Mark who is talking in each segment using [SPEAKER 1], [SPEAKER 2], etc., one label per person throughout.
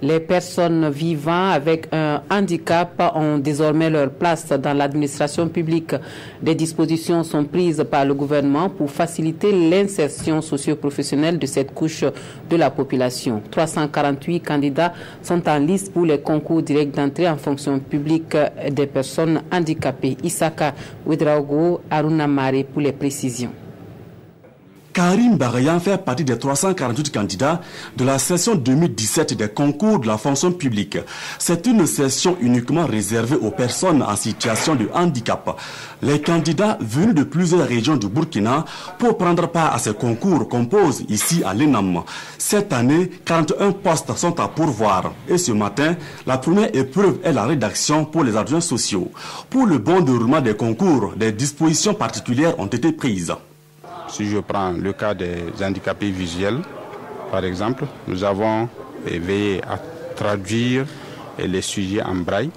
[SPEAKER 1] Les personnes vivant avec un handicap ont désormais leur place dans l'administration publique. Des dispositions sont prises par le gouvernement pour faciliter l'insertion socio-professionnelle de cette couche de la population. 348 candidats sont en liste pour les concours directs d'entrée en fonction publique des personnes handicapées. Isaka Ouedraogo, Aruna Mare pour les précisions.
[SPEAKER 2] Karim Barayan fait partie des 348 candidats de la session 2017 des concours de la fonction publique. C'est une session uniquement réservée aux personnes en situation de handicap. Les candidats venus de plusieurs régions du Burkina pour prendre part à ces concours composent ici à l'ENAM. Cette année, 41 postes sont à pourvoir. Et ce matin, la première épreuve est la rédaction pour les adjoints sociaux. Pour le bon déroulement des concours, des dispositions particulières ont été prises.
[SPEAKER 3] Si je prends le cas des handicapés visuels, par exemple, nous avons veillé à traduire les sujets en braille.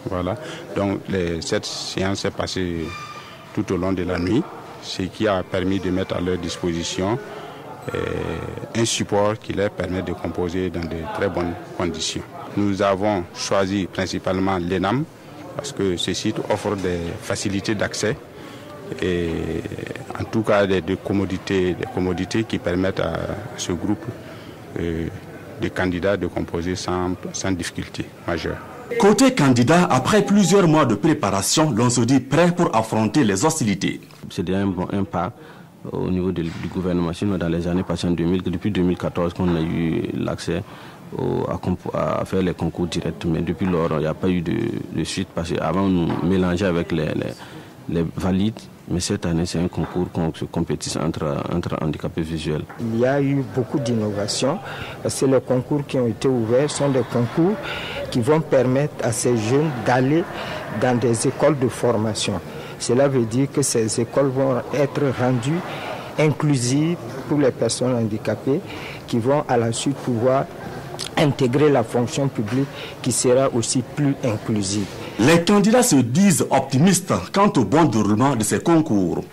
[SPEAKER 3] Voilà. Donc cette séance s'est passée tout au long de la nuit, ce qui a permis de mettre à leur disposition un support qui leur permet de composer dans de très bonnes conditions. Nous avons choisi principalement l'ENAM parce que ce site offre des facilités d'accès et en tout cas des commodités qui permettent à ce groupe de candidats de composer sans difficulté majeure.
[SPEAKER 2] Côté candidat, après plusieurs mois de préparation, l'on se dit prêt pour affronter les hostilités.
[SPEAKER 4] C'est un pas au niveau du gouvernement. Sinon, dans les années passées, depuis 2014, qu'on a eu l'accès à faire les concours directs. Mais depuis lors, il n'y a pas eu de suite parce qu'avant, on nous mélangeait avec les valides. Mais cette année, c'est un concours compétition entre handicapés visuels.
[SPEAKER 5] Il y a eu beaucoup d'innovations. C'est les concours qui ont été ouverts, sont des concours qui vont permettre à ces jeunes d'aller dans des écoles de formation. Cela veut dire que ces écoles vont être rendues inclusives pour les personnes handicapées qui vont à la suite pouvoir intégrer la fonction publique qui sera aussi plus inclusive.
[SPEAKER 2] Les candidats se disent optimistes quant au bon déroulement de ces concours.